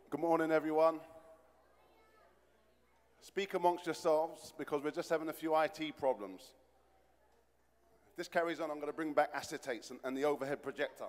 Good morning, everyone. Speak amongst yourselves because we're just having a few IT problems. If this carries on, I'm going to bring back acetates and the overhead projector.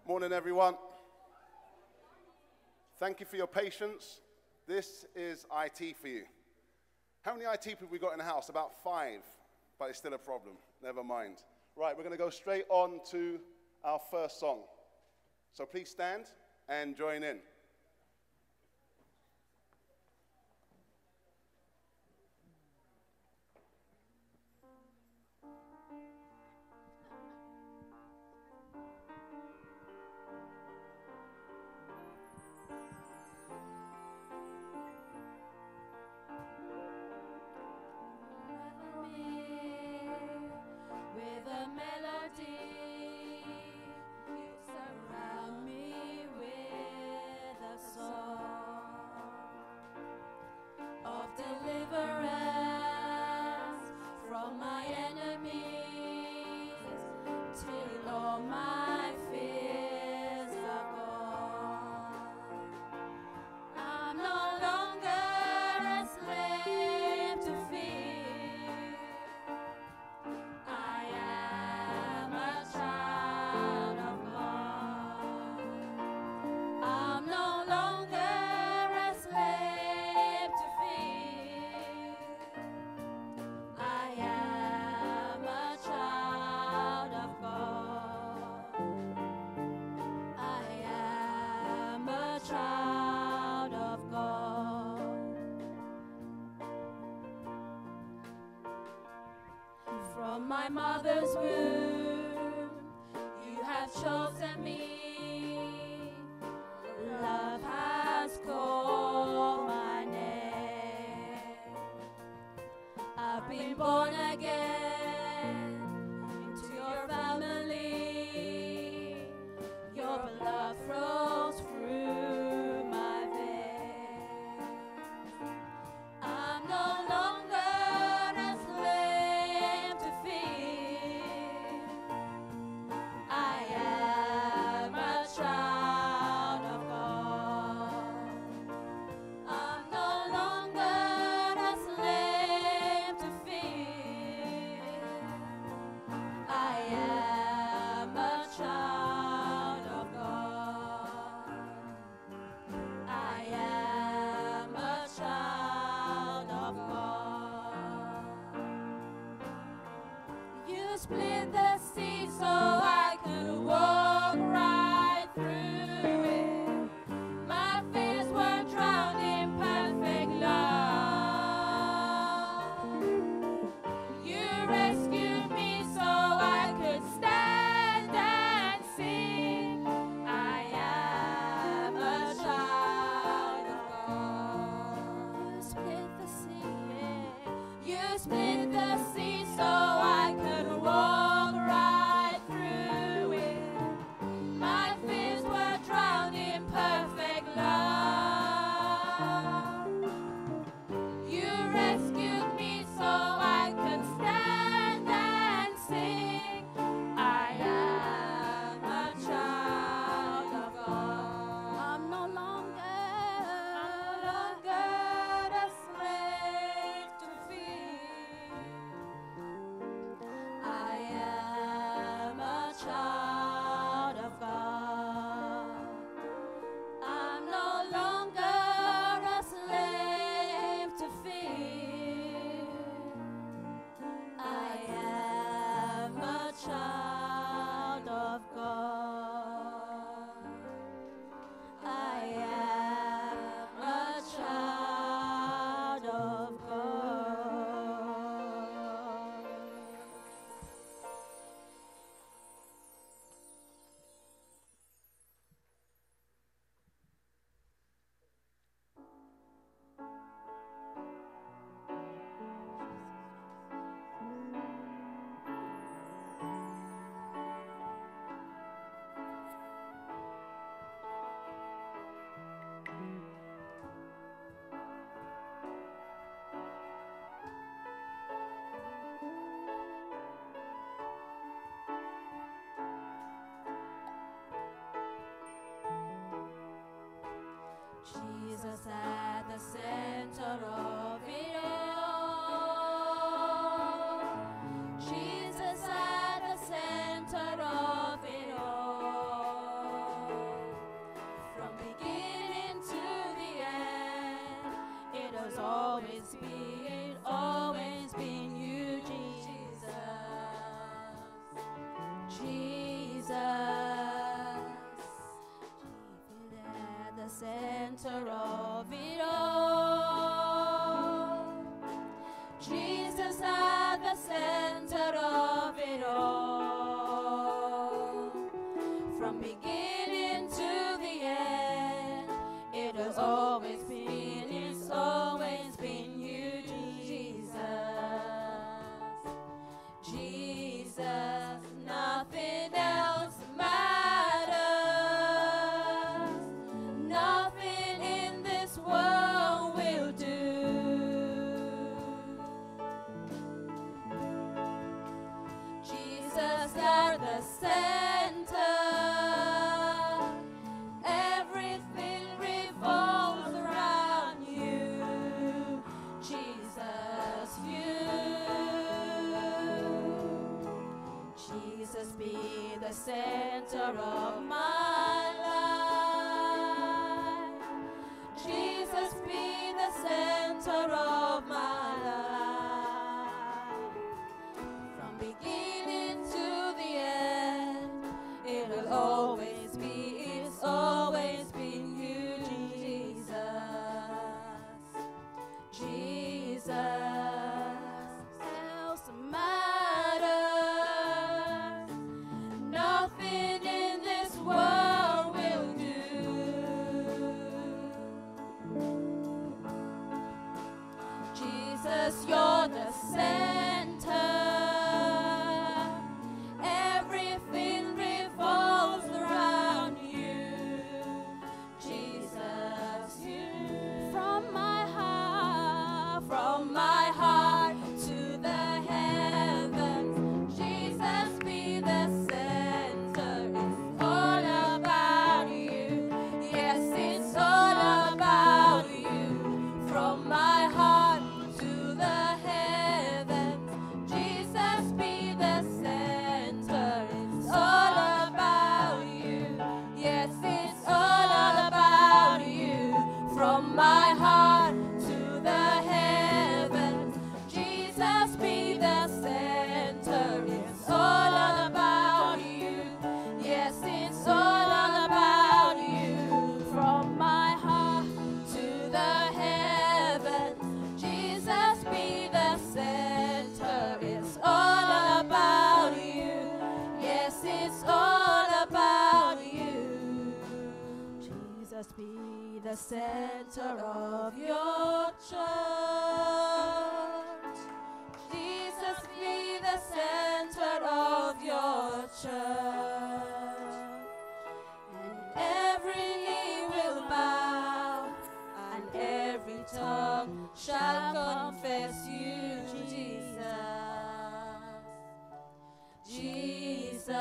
Morning, everyone. Thank you for your patience. This is IT for you. How many IT people we got in the house? About 5, but it's still a problem. Never mind. Right, we're going to go straight on to our first song. So please stand and join in. From my mother's womb, you have chosen me. Love has called my name. I've been born again into your family. Your blood flows through my veins. I'm no longer a slave to fear. I am a child of God. I'm no longer a slave to fear. I am a child of God. I am a child of God. You split the sea so I could walk right through it. My fears were drowned in perfect love. Jesus at the center of it all. Jesus at the center of it all. From beginning to the end, it has always been you, Jesus. Jesus. At the center of it all. Jesus at the center of it all. From beginning to the end, it has always been, it's always been you, Jesus. Jesus, nothing else matters. Nothing in this world will do. Jesus at the center. Everything revolves around you. Jesus, you. Jesus, be the center of my life. Jesus, be the center of my life. From beginning to the end, it'll always be, it's always been you, Jesus. Jesus, else matters. Nothing in this world will do. Jesus, you're the center. Everything revolves around you. Jesus, you. From my heart to the heavens, Jesus, be the center. It's all about you. Yes, it's all about you. From my heart to the heavens, Jesus, be the center. It's all about you. Yes, it's all about you. From my heart to the heavens, Jesus, be the center. It's all about you. Yes, it's all about you. From my heart to the heavens, Jesus, be the center. It's all about you. Yes, it's all about you. Jesus, be the center of your church. Jesus, be the center of your church. And every knee will bow, and every tongue shall confess you, Jesus. Jesus.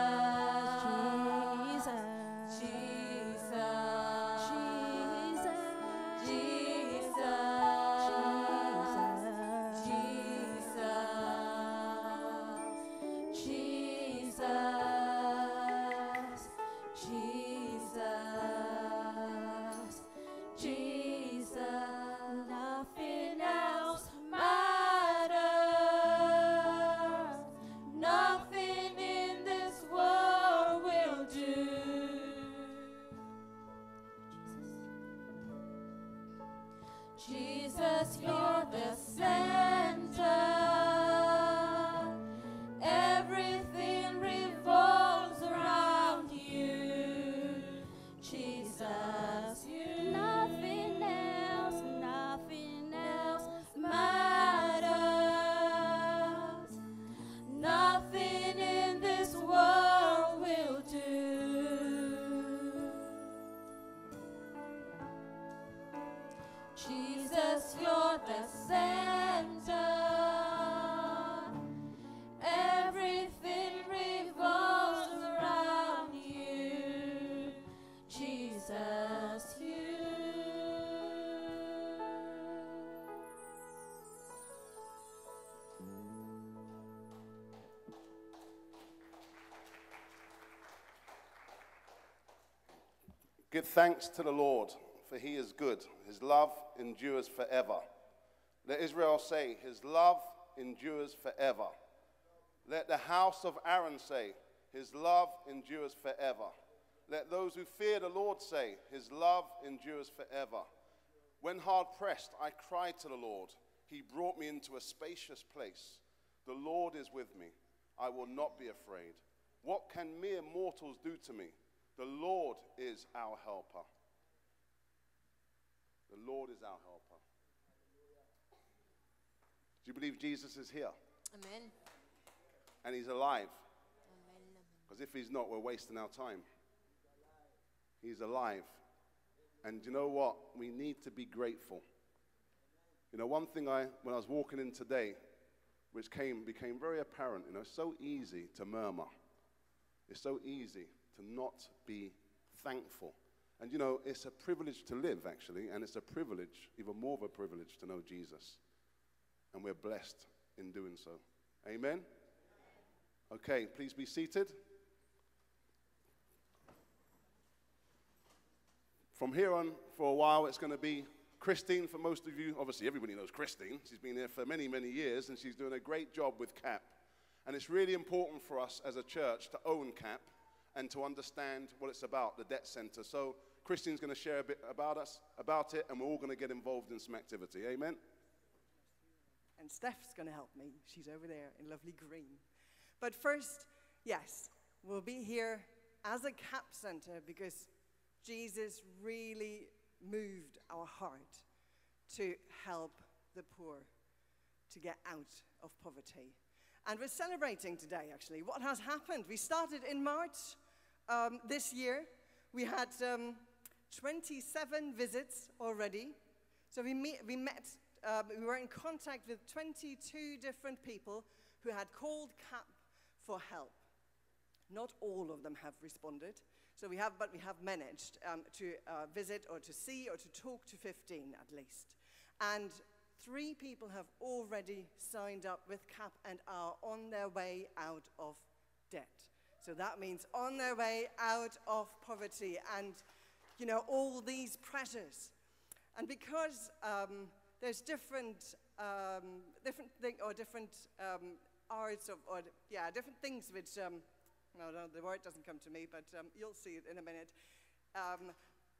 Nothing else matters. Nothing in this world Give thanks to the Lord, for he is good. His love endures forever. Let Israel say, his love endures forever. Let the house of Aaron say, his love endures forever. Let those who fear the Lord say, his love endures forever. When hard pressed, I cried to the Lord. He brought me into a spacious place. The Lord is with me. I will not be afraid. What can mere mortals do to me? The Lord is our helper. The Lord is our helper. Do you believe Jesus is here? Amen. And he's alive? Amen. Because if he's not, we're wasting our time. He's alive. And you know what? We need to be grateful. You know, one thing when I was walking in today, which became very apparent, you know, it's so easy to murmur. It's so easy to not be thankful. And you know, it's a privilege to live, actually, and it's a privilege, even more of a privilege, to know Jesus. And we're blessed in doing so. Amen? Okay, please be seated. From here on, for a while, it's going to be Christine. For most of you, obviously everybody knows Christine. She's been here for many, many years, and she's doing a great job with CAP. And it's really important for us as a church to own CAP and to understand what it's about, the debt center. So Christine's going to share a bit about it, and we're all going to get involved in some activity. Amen? And Steph's going to help me. She's over there in lovely green. But first, yes, we'll be here as a CAP center because Jesus really moved our heart to help the poor to get out of poverty. And we're celebrating today, actually, what has happened. We started in March this year. We had 27 visits already. So we were in contact with 22 different people who had called CAP for help. Not all of them have responded. So we have managed to visit or to see or to talk to 15 at least. And 3 people have already signed up with CAP and are on their way out of debt. So that means on their way out of poverty and, you know, all these pressures. And because there's different things which, no, the word doesn't come to me, but you'll see it in a minute.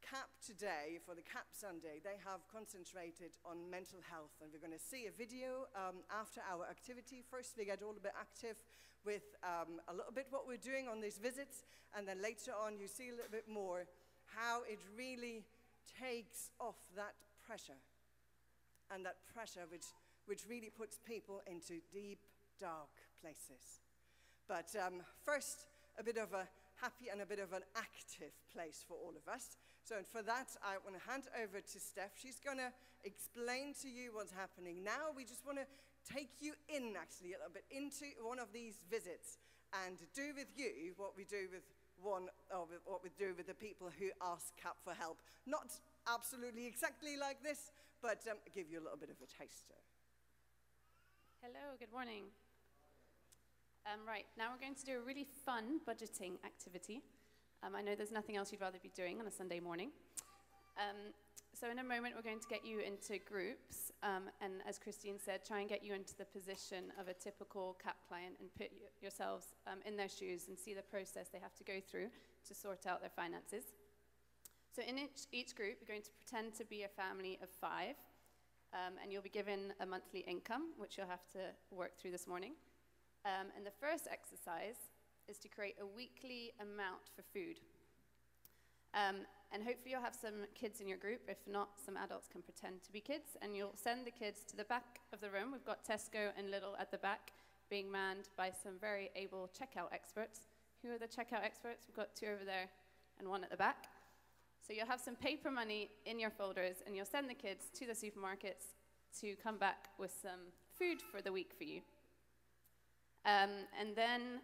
CAP today, for the CAP Sunday, they have concentrated on mental health, and we're going to see a video after our activity. First, we get all a bit active with a little bit what we're doing on these visits, and then later on you see a little bit more how it really takes off that pressure, and that pressure which really puts people into deep, dark places. But first, a bit of a happy and a bit of an active place for all of us. So for that, I want to hand over to Steph. She's going to explain to you what's happening now. We just want to take you in, actually, a little bit into one of these visits and do with you what we do with the people who ask CAP for help. Not absolutely exactly like this, but give you a little bit of a taster. Hello, good morning. Right, now we're going to do a really fun budgeting activity. I know there's nothing else you'd rather be doing on a Sunday morning. So in a moment, we're going to get you into groups, and as Christine said, try and get you into the position of a typical CAP client and put yourselves in their shoes and see the process they have to go through to sort out their finances. So in each group, you're going to pretend to be a family of 5, and you'll be given a monthly income, which you'll have to work through this morning. And the first exercise is to create a weekly amount for food. And hopefully you'll have some kids in your group. If not, some adults can pretend to be kids. And you'll send the kids to the back of the room. We've got Tesco and Lidl at the back, being manned by some very able checkout experts. Who are the checkout experts? We've got 2 over there and 1 at the back. So you'll have some paper money in your folders, and you'll send the kids to the supermarkets to come back with some food for the week for you. And then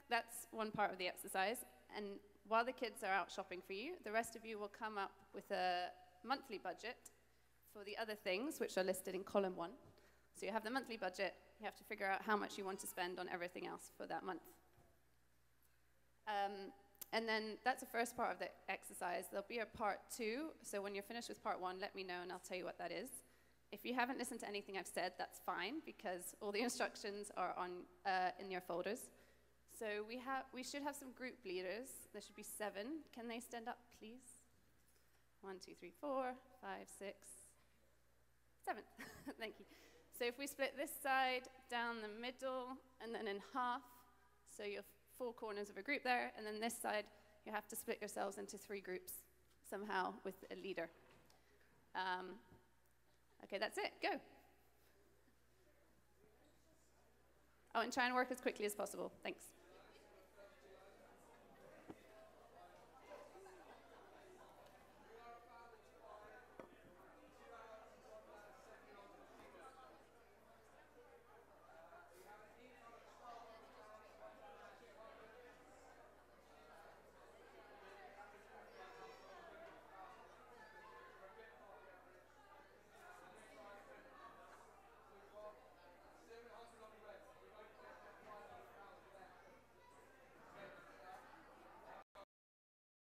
that's one part of the exercise. And while the kids are out shopping for you, the rest of you will come up with a monthly budget for the other things, which are listed in column 1. So you have the monthly budget. You have to figure out how much you want to spend on everything else for that month. And then that's the first part of the exercise. There'll be a part 2. So when you're finished with part 1, let me know and I'll tell you what that is. If you haven't listened to anything I've said, that's fine, because all the instructions are on in your folders. So we should have some group leaders. There should be 7. Can they stand up, please? 1, 2, 3, 4, 5, 6, 7. Thank you. So if we split this side down the middle and then in half, so you have 4 corners of a group there, and then this side, you have to split yourselves into 3 groups somehow with a leader. Okay, that's it. Go. Oh, and try and work as quickly as possible. Thanks.